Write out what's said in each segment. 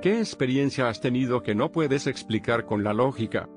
¿Qué experiencia has tenido que no puedes explicar con la lógica?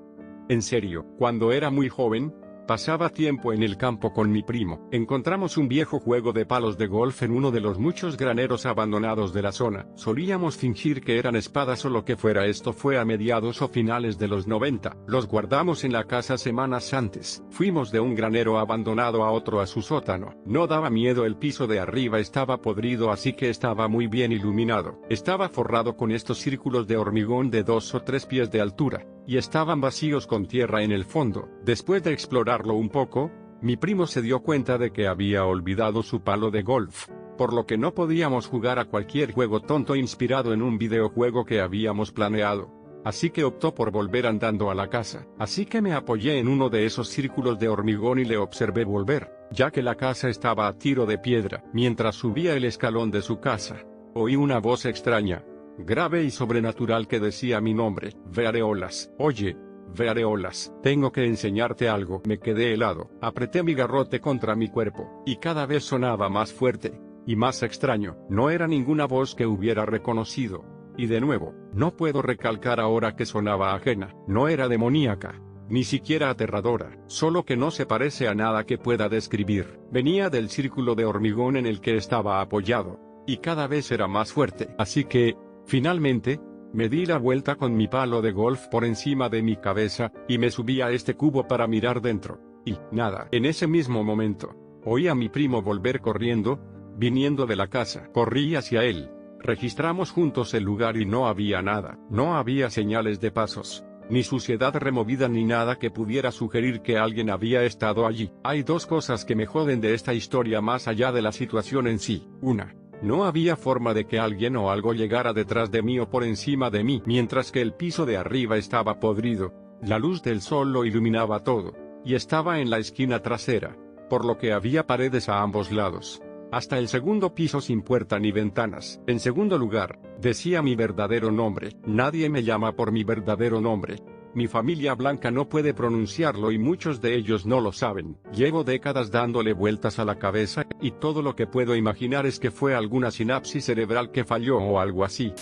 En serio, cuando era muy joven, pasaba tiempo en el campo con mi primo. Encontramos un viejo juego de palos de golf en uno de los muchos graneros abandonados de la zona. Solíamos fingir que eran espadas o lo que fuera. Esto fue a mediados o finales de los 90. Los guardamos en la casa semanas antes. Fuimos de un granero abandonado a otro a su sótano. No daba miedo, el piso de arriba estaba podrido, así que estaba muy bien iluminado. Estaba forrado con estos círculos de hormigón de 2 o 3 pies de altura, y estaban vacíos con tierra en el fondo. Después de explorarlo un poco, mi primo se dio cuenta de que había olvidado su palo de golf, por lo que no podíamos jugar a cualquier juego tonto inspirado en un videojuego que habíamos planeado. Así que optó por volver andando a la casa. Así que me apoyé en uno de esos círculos de hormigón y le observé volver, ya que la casa estaba a tiro de piedra. Mientras subía el escalón de su casa, oí una voz extraña, grave y sobrenatural, que decía mi nombre: Veareolas. Oye, Veareolas, tengo que enseñarte algo. Me quedé helado, apreté mi garrote contra mi cuerpo, y cada vez sonaba más fuerte, y más extraño. No era ninguna voz que hubiera reconocido. Y de nuevo, no puedo recalcar ahora que sonaba ajena. No era demoníaca, ni siquiera aterradora, solo que no se parece a nada que pueda describir. Venía del círculo de hormigón en el que estaba apoyado, y cada vez era más fuerte. Así que, finalmente, me di la vuelta con mi palo de golf por encima de mi cabeza, y me subí a este cubo para mirar dentro. Y, nada. En ese mismo momento, oí a mi primo volver corriendo, viniendo de la casa. Corrí hacia él. Registramos juntos el lugar y no había nada. No había señales de pasos, ni suciedad removida ni nada que pudiera sugerir que alguien había estado allí. Hay dos cosas que me joden de esta historia más allá de la situación en sí. Una, no había forma de que alguien o algo llegara detrás de mí o por encima de mí. Mientras que el piso de arriba estaba podrido, la luz del sol lo iluminaba todo, y estaba en la esquina trasera, por lo que había paredes a ambos lados, hasta el segundo piso sin puerta ni ventanas. En segundo lugar, decía mi verdadero nombre. Nadie me llama por mi verdadero nombre. Mi familia blanca no puede pronunciarlo y muchos de ellos no lo saben. Llevo décadas dándole vueltas a la cabeza, y todo lo que puedo imaginar es que fue alguna sinapsis cerebral que falló o algo así.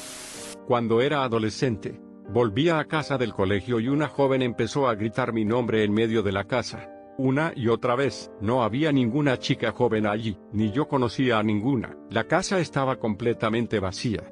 Cuando era adolescente, volvía a casa del colegio y una joven empezó a gritar mi nombre en medio de la casa, una y otra vez. No había ninguna chica joven allí, ni yo conocía a ninguna. La casa estaba completamente vacía.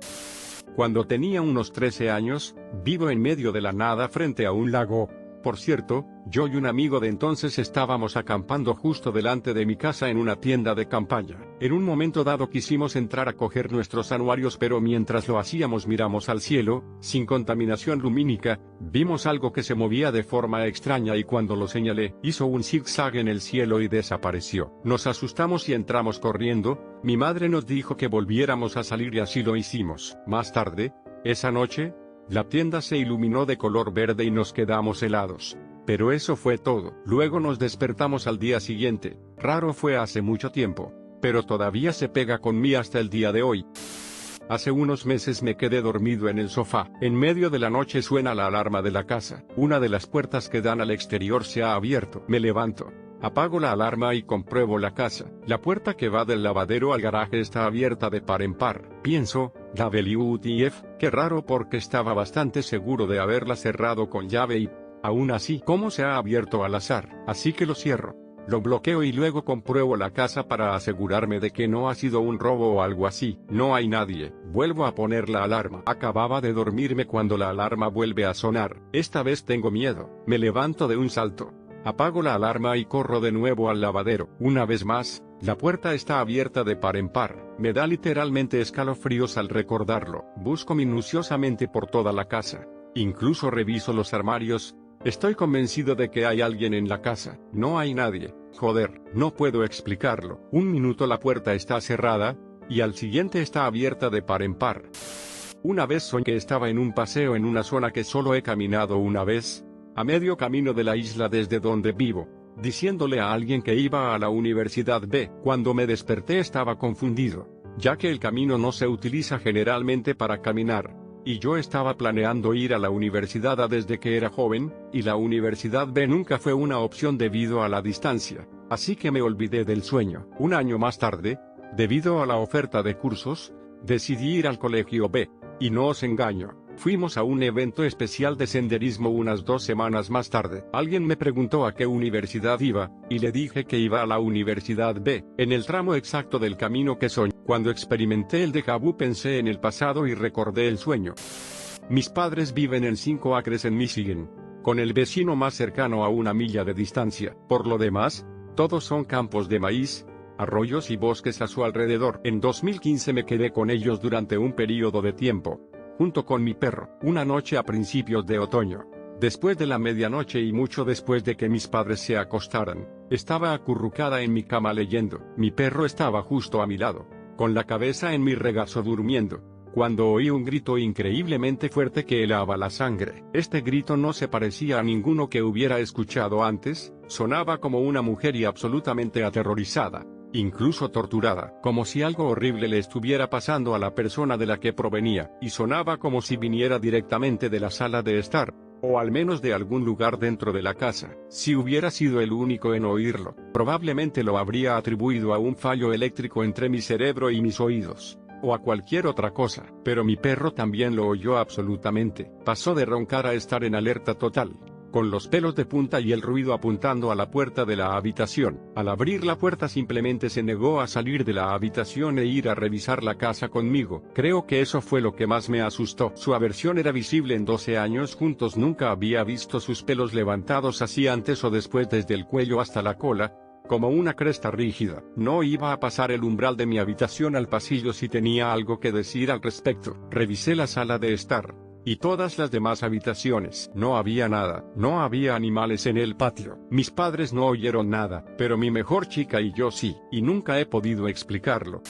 Cuando tenía unos 13 años, vivo en medio de la nada frente a un lago. Por cierto, yo y un amigo de entonces estábamos acampando justo delante de mi casa en una tienda de campaña. En un momento dado quisimos entrar a coger nuestros anuarios, pero mientras lo hacíamos miramos al cielo, sin contaminación lumínica, vimos algo que se movía de forma extraña y cuando lo señalé, hizo un zigzag en el cielo y desapareció. Nos asustamos y entramos corriendo. Mi madre nos dijo que volviéramos a salir y así lo hicimos. Más tarde, esa noche, la tienda se iluminó de color verde y nos quedamos helados. Pero eso fue todo. Luego nos despertamos al día siguiente. Raro, fue hace mucho tiempo, pero todavía se pega con mí hasta el día de hoy. Hace unos meses me quedé dormido en el sofá. En medio de la noche suena la alarma de la casa. Una de las puertas que dan al exterior se ha abierto. Me levanto, apago la alarma y compruebo la casa. La puerta que va del lavadero al garaje está abierta de par en par. Pienso, WTF, qué raro, porque estaba bastante seguro de haberla cerrado con llave y, aún así, ¿cómo se ha abierto al azar? Así que lo cierro, lo bloqueo y luego compruebo la casa para asegurarme de que no ha sido un robo o algo así. No hay nadie. Vuelvo a poner la alarma. Acababa de dormirme cuando la alarma vuelve a sonar. Esta vez tengo miedo. Me levanto de un salto. Apago la alarma y corro de nuevo al lavadero. Una vez más, la puerta está abierta de par en par. Me da literalmente escalofríos al recordarlo. Busco minuciosamente por toda la casa. Incluso reviso los armarios. Estoy convencido de que hay alguien en la casa. No hay nadie. Joder, no puedo explicarlo. Un minuto la puerta está cerrada, y al siguiente está abierta de par en par. Una vez soñé que estaba en un paseo en una zona que solo he caminado una vez, a medio camino de la isla desde donde vivo, diciéndole a alguien que iba a la Universidad B. Cuando me desperté estaba confundido, ya que el camino no se utiliza generalmente para caminar, y yo estaba planeando ir a la Universidad A desde que era joven, y la Universidad B nunca fue una opción debido a la distancia, así que me olvidé del sueño. Un año más tarde, debido a la oferta de cursos, decidí ir al colegio B. Y no os engaño. Fuimos a un evento especial de senderismo unas 2 semanas más tarde. Alguien me preguntó a qué universidad iba, y le dije que iba a la Universidad B. En el tramo exacto del camino que soñé. Cuando experimenté el déjà vu pensé en el pasado y recordé el sueño. Mis padres viven en 5 acres en Michigan, con el vecino más cercano a 1 milla de distancia. Por lo demás, todos son campos de maíz, arroyos y bosques a su alrededor. En 2015 me quedé con ellos durante un periodo de tiempo, junto con mi perro, una noche a principios de otoño. Después de la medianoche y mucho después de que mis padres se acostaran, estaba acurrucada en mi cama leyendo. Mi perro estaba justo a mi lado, con la cabeza en mi regazo durmiendo, cuando oí un grito increíblemente fuerte que helaba la sangre. Este grito no se parecía a ninguno que hubiera escuchado antes, sonaba como una mujer y absolutamente aterrorizada, incluso torturada, como si algo horrible le estuviera pasando a la persona de la que provenía, y sonaba como si viniera directamente de la sala de estar, o al menos de algún lugar dentro de la casa. Si hubiera sido el único en oírlo, probablemente lo habría atribuido a un fallo eléctrico entre mi cerebro y mis oídos, o a cualquier otra cosa, pero mi perro también lo oyó absolutamente. Pasó de roncar a estar en alerta total, con los pelos de punta y el ruido apuntando a la puerta de la habitación. Al abrir la puerta simplemente se negó a salir de la habitación e ir a revisar la casa conmigo. Creo que eso fue lo que más me asustó. Su aversión era visible en 12 años juntos. Nunca había visto sus pelos levantados así antes o después, desde el cuello hasta la cola, como una cresta rígida. No iba a pasar el umbral de mi habitación al pasillo si tenía algo que decir al respecto. Revisé la sala de estar, y todas las demás habitaciones. No había nada, no había animales en el patio. Mis padres no oyeron nada, pero mi mejor chica y yo sí, y nunca he podido explicarlo.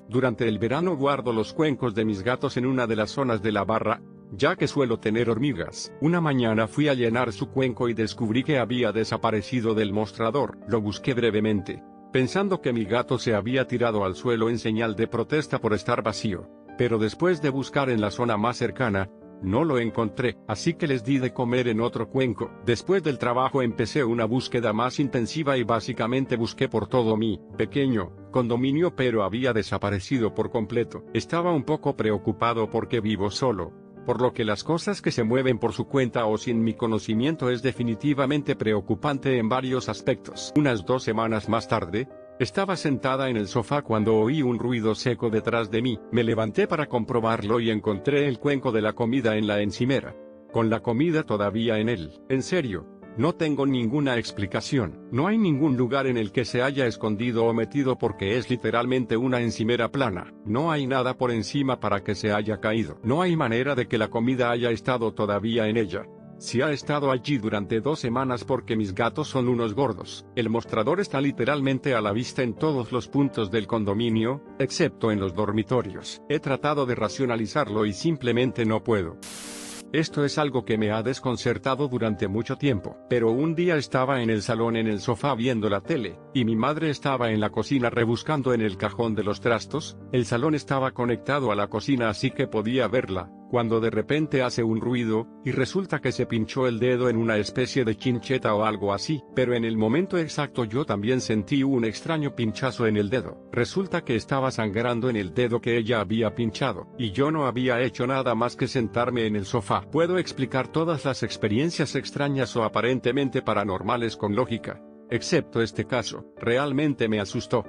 Durante el verano guardo los cuencos de mis gatos en una de las zonas de la barra, ya que suelo tener hormigas. Una mañana fui a llenar su cuenco y descubrí que había desaparecido del mostrador. Lo busqué brevemente, pensando que mi gato se había tirado al suelo en señal de protesta por estar vacío, pero después de buscar en la zona más cercana, no lo encontré, así que les di de comer en otro cuenco. Después del trabajo empecé una búsqueda más intensiva y básicamente busqué por todo mi pequeño condominio, pero había desaparecido por completo. Estaba un poco preocupado porque vivo solo, por lo que las cosas que se mueven por su cuenta o sin mi conocimiento es definitivamente preocupante en varios aspectos. Unas 2 semanas más tarde, estaba sentada en el sofá cuando oí un ruido seco detrás de mí. Me levanté para comprobarlo y encontré el cuenco de la comida en la encimera, con la comida todavía en él. En serio, no tengo ninguna explicación. No hay ningún lugar en el que se haya escondido o metido porque es literalmente una encimera plana. No hay nada por encima para que se haya caído. No hay manera de que la comida haya estado todavía en ella. Si ha estado allí durante 2 semanas porque mis gatos son unos gordos. El mostrador está literalmente a la vista en todos los puntos del condominio, excepto en los dormitorios. He tratado de racionalizarlo y simplemente no puedo. Esto es algo que me ha desconcertado durante mucho tiempo, pero un día estaba en el salón en el sofá viendo la tele, y mi madre estaba en la cocina rebuscando en el cajón de los trastos. El salón estaba conectado a la cocina así que podía verla, cuando de repente hace un ruido, y resulta que se pinchó el dedo en una especie de chincheta o algo así, pero en el momento exacto yo también sentí un extraño pinchazo en el dedo. Resulta que estaba sangrando en el dedo que ella había pinchado, y yo no había hecho nada más que sentarme en el sofá. Puedo explicar todas las experiencias extrañas o aparentemente paranormales con lógica, excepto este caso. Realmente me asustó.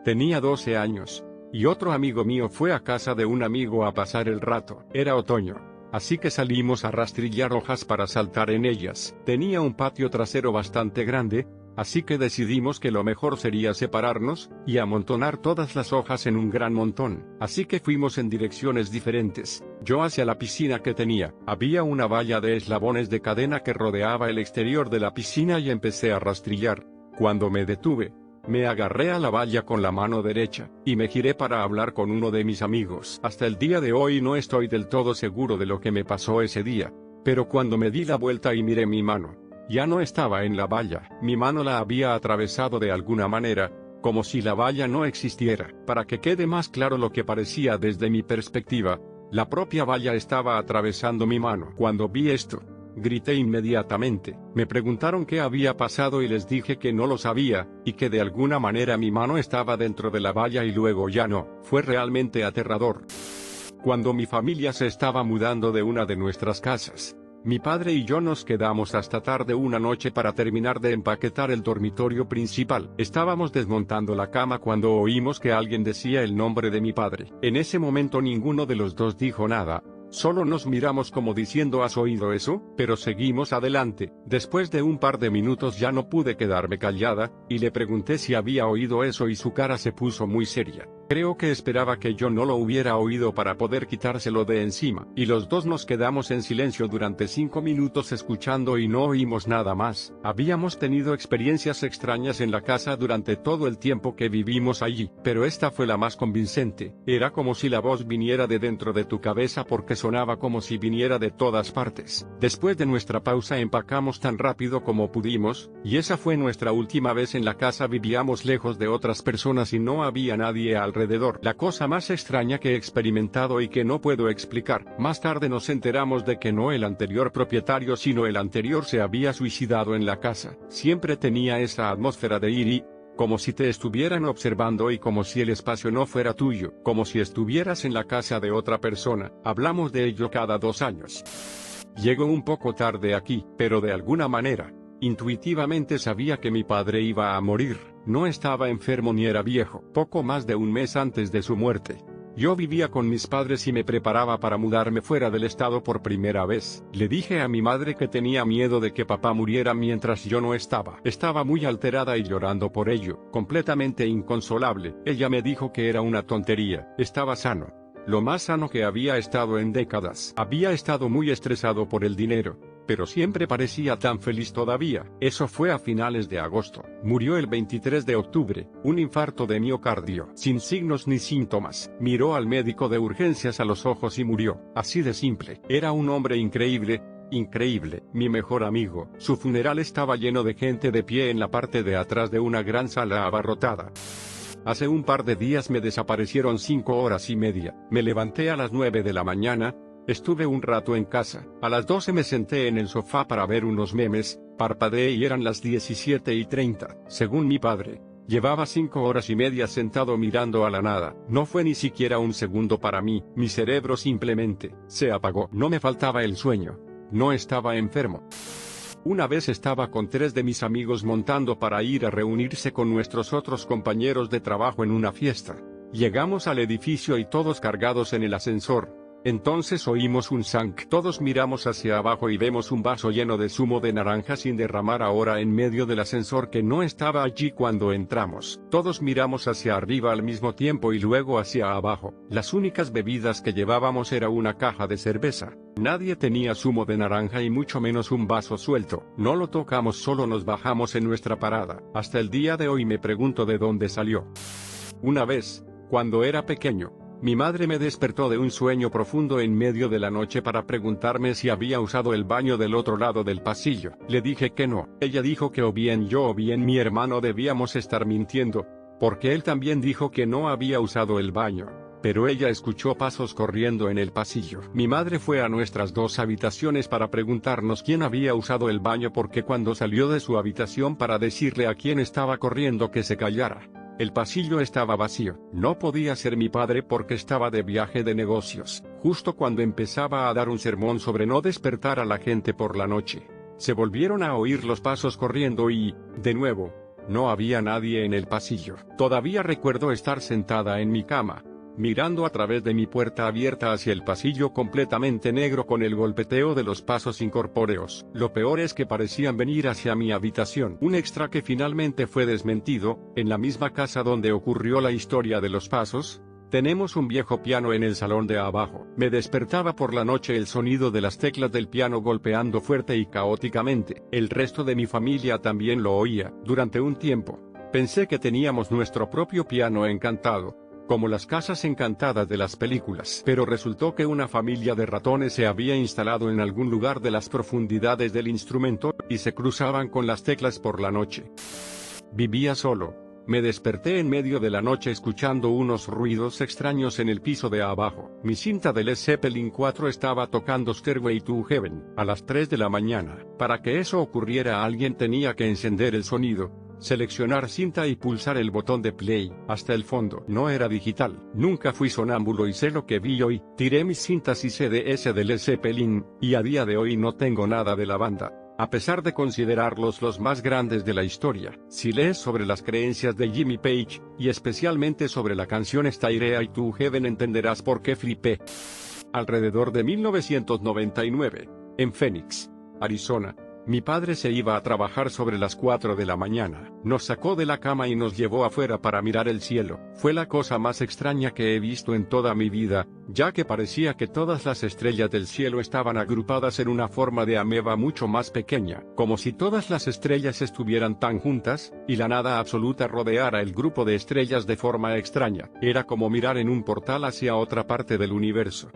Tenía 12 años. Y otro amigo mío fue a casa de un amigo a pasar el rato. Era otoño, así que salimos a rastrillar hojas para saltar en ellas. Tenía un patio trasero bastante grande, así que decidimos que lo mejor sería separarnos y amontonar todas las hojas en un gran montón. Así que fuimos en direcciones diferentes. Yo hacia la piscina que tenía. Había una valla de eslabones de cadena que rodeaba el exterior de la piscina y empecé a rastrillar. Cuando me detuve, me agarré a la valla con la mano derecha, y me giré para hablar con uno de mis amigos. Hasta el día de hoy no estoy del todo seguro de lo que me pasó ese día, pero cuando me di la vuelta y miré mi mano, ya no estaba en la valla. Mi mano la había atravesado de alguna manera, como si la valla no existiera. Para que quede más claro lo que parecía desde mi perspectiva, la propia valla estaba atravesando mi mano. Cuando vi esto, grité inmediatamente. Me preguntaron qué había pasado y les dije que no lo sabía, y que de alguna manera mi mano estaba dentro de la valla y luego ya no. Fue realmente aterrador. Cuando mi familia se estaba mudando de una de nuestras casas, mi padre y yo nos quedamos hasta tarde una noche para terminar de empaquetar el dormitorio principal. Estábamos desmontando la cama cuando oímos que alguien decía el nombre de mi padre. En ese momento ninguno de los dos dijo nada. Solo nos miramos como diciendo ¿has oído eso? Pero seguimos adelante. Después de un par de minutos ya no pude quedarme callada, y le pregunté si había oído eso y su cara se puso muy seria. Creo que esperaba que yo no lo hubiera oído para poder quitárselo de encima. Y los dos nos quedamos en silencio durante 5 minutos escuchando y no oímos nada más. Habíamos tenido experiencias extrañas en la casa durante todo el tiempo que vivimos allí, pero esta fue la más convincente. Era como si la voz viniera de dentro de tu cabeza porque sonaba como si viniera de todas partes. Después de nuestra pausa empacamos tan rápido como pudimos, y esa fue nuestra última vez en la casa. Vivíamos lejos de otras personas y no había nadie alrededor. La cosa más extraña que he experimentado y que no puedo explicar. Más tarde nos enteramos de que no el anterior propietario sino el anterior se había suicidado en la casa. Siempre tenía esa atmósfera de ir y como si te estuvieran observando y como si el espacio no fuera tuyo, como si estuvieras en la casa de otra persona. Hablamos de ello cada 2 años. Llego un poco tarde aquí, pero de alguna manera, intuitivamente sabía que mi padre iba a morir. No estaba enfermo ni era viejo. Poco más de un mes antes de su muerte, yo vivía con mis padres y me preparaba para mudarme fuera del estado por primera vez. Le dije a mi madre que tenía miedo de que papá muriera mientras yo no estaba. Estaba muy alterada y llorando por ello, completamente inconsolable. Ella me dijo que era una tontería. Estaba sano. Lo más sano que había estado en décadas. Había estado muy estresado por el dinero, pero siempre parecía tan feliz todavía. Eso fue a finales de agosto. Murió el 23 de octubre, un infarto de miocardio, sin signos ni síntomas. Miró al médico de urgencias a los ojos y murió. Así de simple. Era un hombre increíble. Increíble, mi mejor amigo. Su funeral estaba lleno de gente de pie en la parte de atrás de una gran sala abarrotada. Hace un par de días me desaparecieron 5 horas y media. Me levanté a las 9 de la mañana. Estuve un rato en casa. A las 12 me senté en el sofá para ver unos memes, parpadeé y eran las 17:30. Según mi padre, llevaba 5 horas y media sentado mirando a la nada. No fue ni siquiera un segundo para mí. Mi cerebro simplemente se apagó. No me faltaba el sueño. No estaba enfermo. Una vez estaba con 3 de mis amigos montando para ir a reunirse con nuestros otros compañeros de trabajo en una fiesta. Llegamos al edificio y todos cargados en el ascensor. Entonces oímos un zanc. Todos miramos hacia abajo y vemos un vaso lleno de zumo de naranja sin derramar ahora en medio del ascensor que no estaba allí cuando entramos. Todos miramos hacia arriba al mismo tiempo y luego hacia abajo. Las únicas bebidas que llevábamos era una caja de cerveza. Nadie tenía zumo de naranja y mucho menos un vaso suelto. No lo tocamos, solo nos bajamos en nuestra parada. Hasta el día de hoy me pregunto de dónde salió. Una vez, cuando era pequeño, mi madre me despertó de un sueño profundo en medio de la noche para preguntarme si había usado el baño del otro lado del pasillo. Le dije que no. Ella dijo que o bien yo o bien mi hermano debíamos estar mintiendo, porque él también dijo que no había usado el baño. Pero ella escuchó pasos corriendo en el pasillo. Mi madre fue a nuestras 2 habitaciones para preguntarnos quién había usado el baño porque cuando salió de su habitación para decirle a quién estaba corriendo que se callara, el pasillo estaba vacío. No podía ser mi padre porque estaba de viaje de negocios. Justo cuando empezaba a dar un sermón sobre no despertar a la gente por la noche, se volvieron a oír los pasos corriendo y, de nuevo, no había nadie en el pasillo. Todavía recuerdo estar sentada en mi cama, mirando a través de mi puerta abierta hacia el pasillo completamente negro con el golpeteo de los pasos incorpóreos. Lo peor es que parecían venir hacia mi habitación. Un extra que finalmente fue desmentido. En la misma casa donde ocurrió la historia de los pasos, tenemos un viejo piano en el salón de abajo. Me despertaba por la noche el sonido de las teclas del piano golpeando fuerte y caóticamente. El resto de mi familia también lo oía. Durante un tiempo, pensé que teníamos nuestro propio piano encantado, como las casas encantadas de las películas. Pero resultó que una familia de ratones se había instalado en algún lugar de las profundidades del instrumento, y se cruzaban con las teclas por la noche. Vivía solo. Me desperté en medio de la noche escuchando unos ruidos extraños en el piso de abajo. Mi cinta de Led Zeppelin 4 estaba tocando Stairway to Heaven, a las 3 de la mañana. Para que eso ocurriera alguien tenía que encender el sonido. seleccionar cinta y pulsar el botón de play, hasta el fondo. No era digital. Nunca fui sonámbulo y sé lo que vi hoy. Tiré mis cintas y CDs de Led Zeppelin, y a día de hoy no tengo nada de la banda. A pesar de considerarlos los más grandes de la historia. Si lees sobre las creencias de Jimmy Page, y especialmente sobre la canción Stairway to Heaven, entenderás por qué flipé. Alrededor de 1999, en Phoenix, Arizona, mi padre se iba a trabajar sobre las 4 de la mañana. Nos sacó de la cama y nos llevó afuera para mirar el cielo. Fue la cosa más extraña que he visto en toda mi vida, ya que parecía que todas las estrellas del cielo estaban agrupadas en una forma de ameba mucho más pequeña, como si todas las estrellas estuvieran tan juntas, y la nada absoluta rodeara el grupo de estrellas de forma extraña. Era como mirar en un portal hacia otra parte del universo.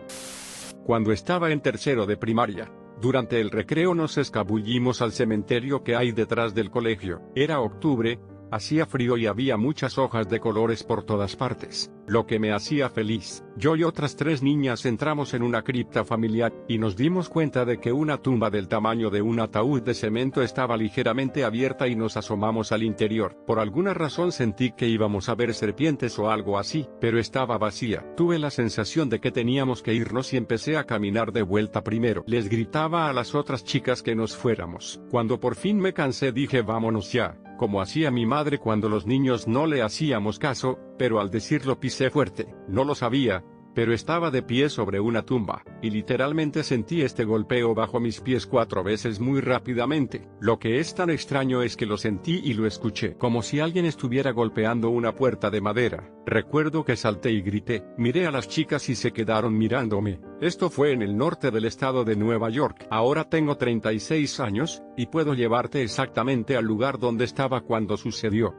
Cuando estaba en tercero de primaria, durante el recreo nos escabullimos al cementerio que hay detrás del colegio. Era octubre, hacía frío y había muchas hojas de colores por todas partes, lo que me hacía feliz. Yo y otras 3 niñas entramos en una cripta familiar, y nos dimos cuenta de que una tumba del tamaño de un ataúd de cemento estaba ligeramente abierta y nos asomamos al interior. Por alguna razón sentí que íbamos a ver serpientes o algo así, pero estaba vacía. Tuve la sensación de que teníamos que irnos y empecé a caminar de vuelta primero. Les gritaba a las otras chicas que nos fuéramos. Cuando por fin me cansé dije vámonos ya, como hacía mi madre cuando los niños no le hacíamos caso, pero al decirlo pisé fuerte. No lo sabía, pero estaba de pie sobre una tumba, y literalmente sentí este golpeo bajo mis pies 4 veces muy rápidamente. Lo que es tan extraño es que lo sentí y lo escuché, como si alguien estuviera golpeando una puerta de madera. Recuerdo que salté y grité. Miré a las chicas y se quedaron mirándome. Esto fue en el norte del estado de Nueva York. Ahora tengo 36 años, y puedo llevarte exactamente al lugar donde estaba cuando sucedió.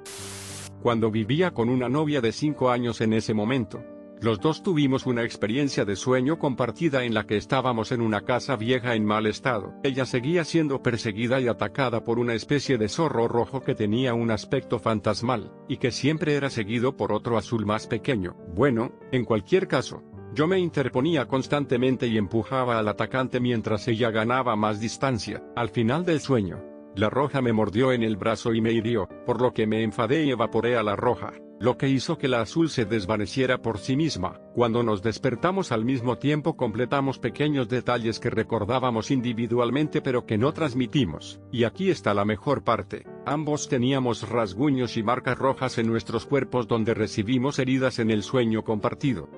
Cuando vivía con una novia de 5 años en ese momento. Los dos tuvimos una experiencia de sueño compartida en la que estábamos en una casa vieja en mal estado. Ella seguía siendo perseguida y atacada por una especie de zorro rojo que tenía un aspecto fantasmal, y que siempre era seguido por otro azul más pequeño. Bueno, en cualquier caso, yo me interponía constantemente y empujaba al atacante mientras ella ganaba más distancia. Al final del sueño, la roja me mordió en el brazo y me hirió, por lo que me enfadé y evaporé a la roja, lo que hizo que la azul se desvaneciera por sí misma. Cuando nos despertamos al mismo tiempo completamos pequeños detalles que recordábamos individualmente pero que no transmitimos. Y aquí está la mejor parte. Ambos teníamos rasguños y marcas rojas en nuestros cuerpos donde recibimos heridas en el sueño compartido.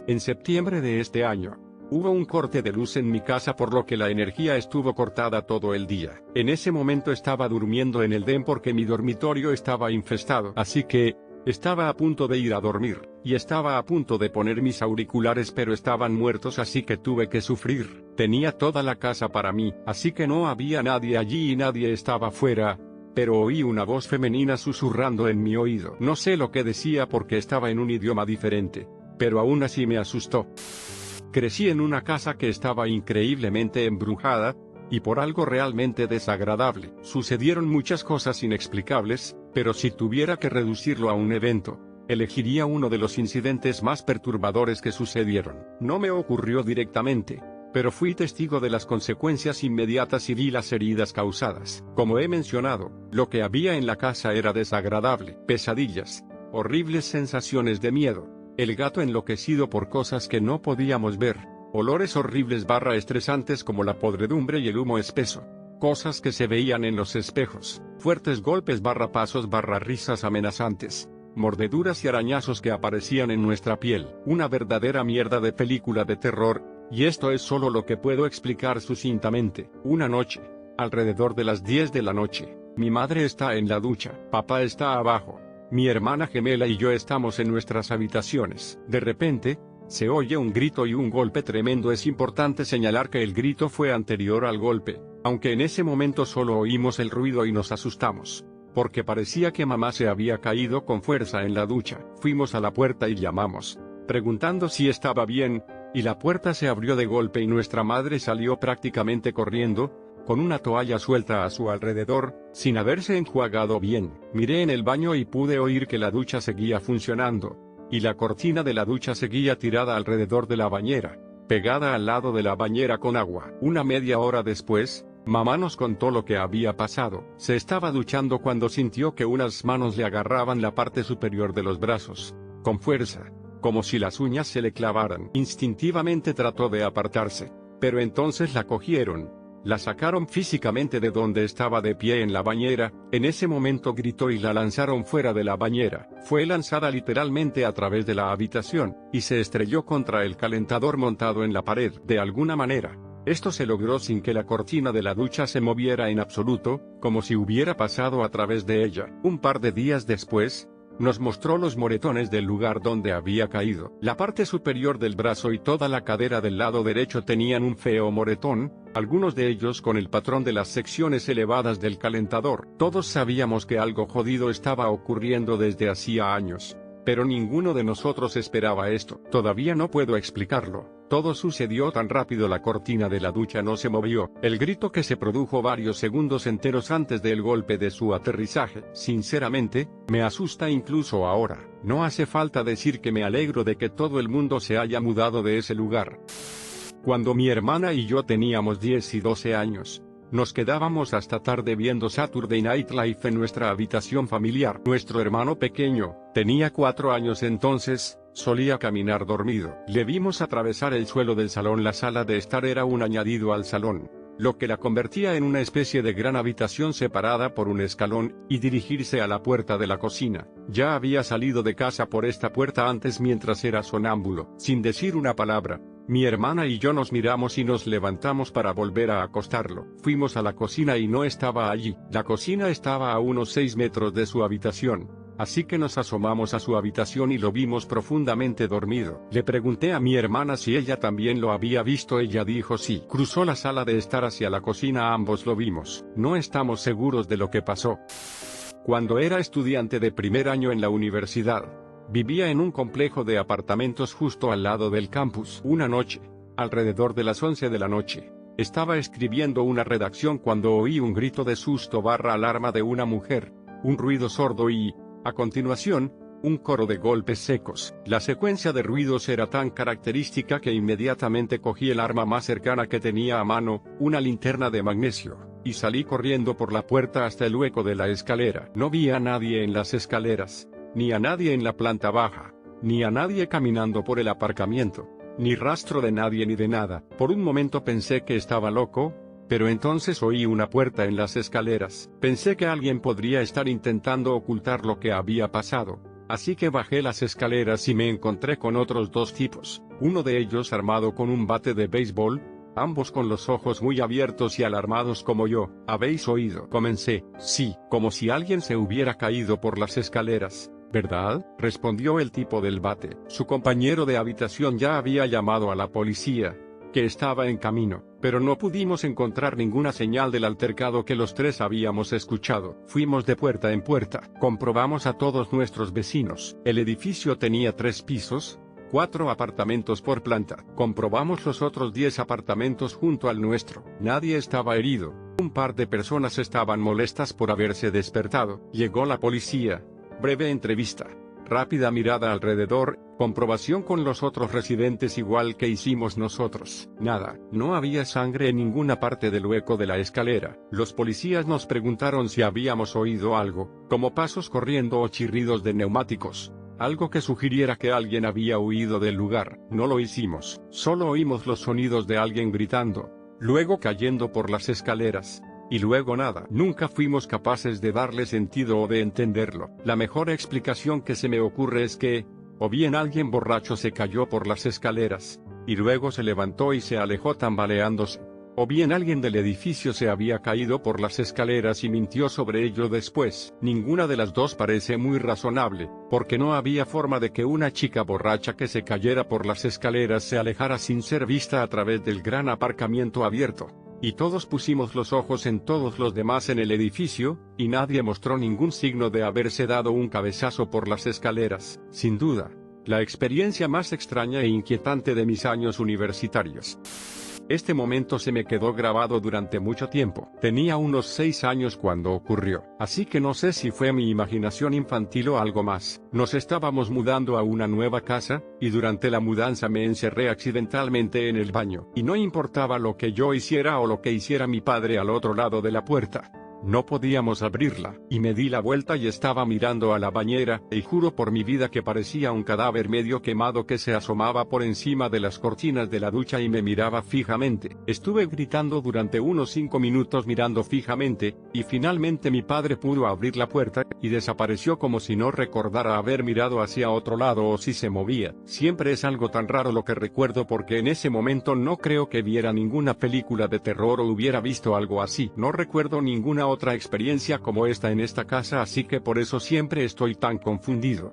En septiembre de este año, hubo un corte de luz en mi casa por lo que la energía estuvo cortada todo el día. En ese momento estaba durmiendo en el den porque mi dormitorio estaba infestado. Así que, estaba a punto de ir a dormir, y estaba a punto de poner mis auriculares pero estaban muertos así que tuve que sufrir. Tenía toda la casa para mí, así que no había nadie allí y nadie estaba fuera. Pero oí una voz femenina susurrando en mi oído. No sé lo que decía porque estaba en un idioma diferente, pero aún así me asustó. Crecí en una casa que estaba increíblemente embrujada, y por algo realmente desagradable. Sucedieron muchas cosas inexplicables, pero si tuviera que reducirlo a un evento, elegiría uno de los incidentes más perturbadores que sucedieron. No me ocurrió directamente, pero fui testigo de las consecuencias inmediatas y vi las heridas causadas. Como he mencionado, lo que había en la casa era desagradable. Pesadillas, horribles sensaciones de miedo, el gato enloquecido por cosas que no podíamos ver, olores horribles estresantes como la podredumbre y el humo espeso, cosas que se veían en los espejos, fuertes golpes pasos risas amenazantes, mordeduras y arañazos que aparecían en nuestra piel. Una verdadera mierda de película de terror, y esto es solo lo que puedo explicar sucintamente. Una noche, alrededor de las 10 de la noche, mi madre está en la ducha, papá está abajo. Mi hermana gemela y yo estamos en nuestras habitaciones. De repente, se oye un grito y un golpe tremendo. Es importante señalar que el grito fue anterior al golpe, aunque en ese momento solo oímos el ruido y nos asustamos, porque parecía que mamá se había caído con fuerza en la ducha. Fuimos a la puerta y llamamos, preguntando si estaba bien, y la puerta se abrió de golpe y nuestra madre salió prácticamente corriendo, con una toalla suelta a su alrededor, sin haberse enjuagado bien. Miré en el baño y pude oír que la ducha seguía funcionando, y la cortina de la ducha seguía tirada alrededor de la bañera, pegada al lado de la bañera con agua. Una media hora después, Mamá nos contó lo que había pasado. Se estaba duchando cuando sintió que unas manos le agarraban la parte superior de los brazos, con fuerza, como si las uñas se le clavaran. Instintivamente trató de apartarse, pero entonces la cogieron. La sacaron físicamente de donde estaba de pie en la bañera. En ese momento gritó y la lanzaron fuera de la bañera. Fue lanzada literalmente a través de la habitación, y se estrelló contra el calentador montado en la pared. De alguna manera, esto se logró sin que la cortina de la ducha se moviera en absoluto, como si hubiera pasado a través de ella. Un par de días después, nos mostró los moretones del lugar donde había caído. La parte superior del brazo y toda la cadera del lado derecho tenían un feo moretón, algunos de ellos con el patrón de las secciones elevadas del calentador. Todos sabíamos que algo jodido estaba ocurriendo desde hacía años, pero ninguno de nosotros esperaba esto. Todavía no puedo explicarlo. Todo sucedió tan rápido, la cortina de la ducha no se movió. El grito que se produjo varios segundos enteros antes del golpe de su aterrizaje, sinceramente, me asusta incluso ahora. No hace falta decir que me alegro de que todo el mundo se haya mudado de ese lugar. Cuando mi hermana y yo teníamos 10 y 12 años, nos quedábamos hasta tarde viendo Saturday Night Live en nuestra habitación familiar. Nuestro hermano pequeño, tenía 4 años entonces, solía caminar dormido. Le vimos atravesar el suelo del salón. La sala de estar era un añadido al salón, lo que la convertía en una especie de gran habitación separada por un escalón, y dirigirse a la puerta de la cocina. Ya había salido de casa por esta puerta antes mientras era sonámbulo. Sin decir una palabra, mi hermana y yo nos miramos y nos levantamos para volver a acostarlo. Fuimos a la cocina y no estaba allí. La cocina estaba a unos 6 metros de su habitación, así que nos asomamos a su habitación y lo vimos profundamente dormido. Le pregunté a mi hermana si ella también lo había visto. Ella dijo sí. Cruzó la sala de estar hacia la cocina. Ambos lo vimos. No estamos seguros de lo que pasó. Cuando era estudiante de primer año en la universidad, vivía en un complejo de apartamentos justo al lado del campus. Una noche, alrededor de las 11 de la noche, estaba escribiendo una redacción cuando oí un grito de susto / alarma de una mujer, un ruido sordo y, a continuación, un coro de golpes secos. La secuencia de ruidos era tan característica que inmediatamente cogí el arma más cercana que tenía a mano, una linterna de magnesio, y salí corriendo por la puerta hasta el hueco de la escalera. No vi a nadie en las escaleras, ni a nadie en la planta baja, ni a nadie caminando por el aparcamiento, ni rastro de nadie ni de nada. Por un momento pensé que estaba loco, pero entonces oí una puerta en las escaleras. Pensé que alguien podría estar intentando ocultar lo que había pasado, así que bajé las escaleras y me encontré con otros 2 tipos, uno de ellos armado con un bate de béisbol, ambos con los ojos muy abiertos y alarmados como yo. ¿Habéis oído?, comencé. Sí, como si alguien se hubiera caído por las escaleras, ¿verdad?, respondió el tipo del bate. Su compañero de habitación ya había llamado a la policía, que estaba en camino, pero no pudimos encontrar ninguna señal del altercado que los 3 habíamos escuchado. Fuimos de puerta en puerta, comprobamos a todos nuestros vecinos. El edificio tenía 3 pisos, 4 apartamentos por planta. Comprobamos los otros 10 apartamentos junto al nuestro. Nadie estaba herido. Un par de personas estaban molestas por haberse despertado. Llegó la policía. Breve entrevista, rápida mirada alrededor, comprobación con los otros residentes igual que hicimos nosotros. Nada, no había sangre en ninguna parte del hueco de la escalera. Los policías nos preguntaron si habíamos oído algo, como pasos corriendo o chirridos de neumáticos, algo que sugiriera que alguien había huido del lugar. No lo hicimos, solo oímos los sonidos de alguien gritando, luego cayendo por las escaleras, y luego nada. Nunca fuimos capaces de darle sentido o de entenderlo. La mejor explicación que se me ocurre es que, o bien alguien borracho se cayó por las escaleras, y luego se levantó y se alejó tambaleándose, o bien alguien del edificio se había caído por las escaleras y mintió sobre ello después. Ninguna de las 2 parece muy razonable, porque no había forma de que una chica borracha que se cayera por las escaleras se alejara sin ser vista a través del gran aparcamiento abierto. Y todos pusimos los ojos en todos los demás en el edificio, y nadie mostró ningún signo de haberse dado un cabezazo por las escaleras. Sin duda, la experiencia más extraña e inquietante de mis años universitarios. Este momento se me quedó grabado durante mucho tiempo. Tenía unos 6 años cuando ocurrió, así que no sé si fue mi imaginación infantil o algo más. Nos estábamos mudando a una nueva casa, y durante la mudanza me encerré accidentalmente en el baño, y no importaba lo que yo hiciera o lo que hiciera mi padre al otro lado de la puerta. No podíamos abrirla, y me di la vuelta y estaba mirando a la bañera, y juro por mi vida que parecía un cadáver medio quemado que se asomaba por encima de las cortinas de la ducha y me miraba fijamente. Estuve gritando durante unos 5 minutos mirando fijamente, y finalmente mi padre pudo abrir la puerta, y desapareció como si no recordara haber mirado hacia otro lado o si se movía. Siempre es algo tan raro lo que recuerdo porque en ese momento no creo que viera ninguna película de terror o hubiera visto algo así. No recuerdo ninguna otra experiencia como esta en esta casa, así que por eso siempre estoy tan confundido.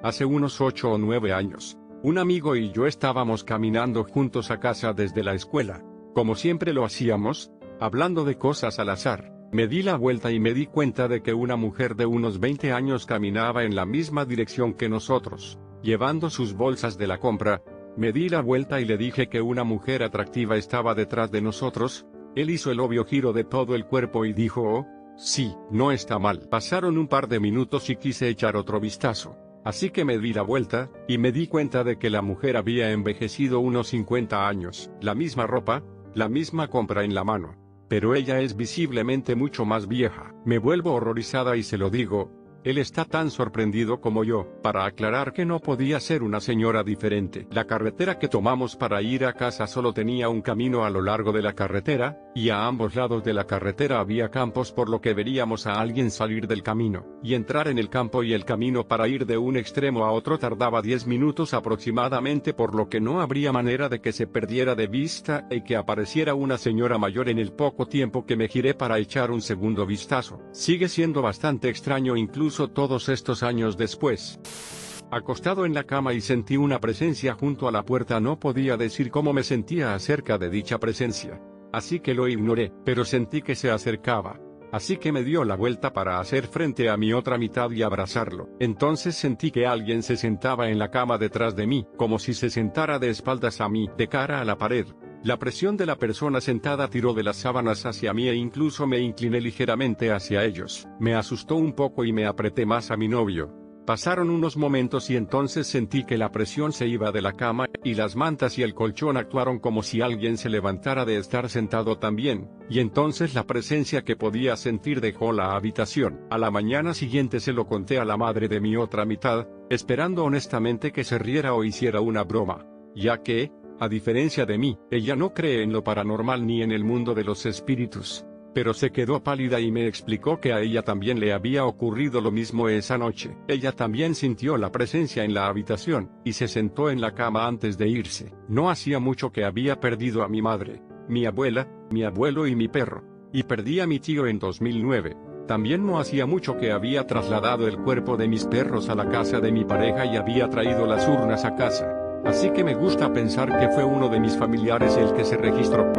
Hace unos 8 o 9 años, un amigo y yo estábamos caminando juntos a casa desde la escuela. Como siempre lo hacíamos, hablando de cosas al azar. Me di la vuelta y me di cuenta de que una mujer de unos 20 años caminaba en la misma dirección que nosotros, llevando sus bolsas de la compra. Me di la vuelta y le dije que una mujer atractiva estaba detrás de nosotros. Él hizo el obvio giro de todo el cuerpo y dijo: "Oh, sí, no está mal". Pasaron un par de minutos y quise echar otro vistazo. Así que me di la vuelta, y me di cuenta de que la mujer había envejecido unos 50 años. La misma ropa, la misma compra en la mano. Pero ella es visiblemente mucho más vieja. Me vuelvo horrorizada y se lo digo. Él está tan sorprendido como yo, para aclarar que no podía ser una señora diferente. La carretera que tomamos para ir a casa solo tenía un camino a lo largo de la carretera, y a ambos lados de la carretera había campos, por lo que veríamos a alguien salir del camino, y entrar en el campo, y el camino para ir de un extremo a otro tardaba 10 minutos aproximadamente, por lo que no habría manera de que se perdiera de vista y que apareciera una señora mayor en el poco tiempo que me giré para echar un segundo vistazo. Sigue siendo bastante extraño incluso todos estos años después. Acostado en la cama y sentí una presencia junto a la puerta. No podía decir cómo me sentía acerca de dicha presencia, así que lo ignoré, pero sentí que se acercaba. Así que me dio la vuelta para hacer frente a mi otra mitad y abrazarlo. Entonces sentí que alguien se sentaba en la cama detrás de mí, como si se sentara de espaldas a mí, de cara a la pared. La presión de la persona sentada tiró de las sábanas hacia mí e incluso me incliné ligeramente hacia ellos. Me asustó un poco y me apreté más a mi novio. Pasaron unos momentos y entonces sentí que la presión se iba de la cama, y las mantas y el colchón actuaron como si alguien se levantara de estar sentado también, y entonces la presencia que podía sentir dejó la habitación. A la mañana siguiente se lo conté a la madre de mi otra mitad, esperando honestamente que se riera o hiciera una broma, ya que, a diferencia de mí, ella no cree en lo paranormal ni en el mundo de los espíritus. Pero se quedó pálida y me explicó que a ella también le había ocurrido lo mismo esa noche. Ella también sintió la presencia en la habitación, y se sentó en la cama antes de irse. No hacía mucho que había perdido a mi madre, mi abuela, mi abuelo y mi perro, y perdí a mi tío en 2009. También no hacía mucho que había trasladado el cuerpo de mis perros a la casa de mi pareja y había traído las urnas a casa. Así que me gusta pensar que fue uno de mis familiares el que se registró.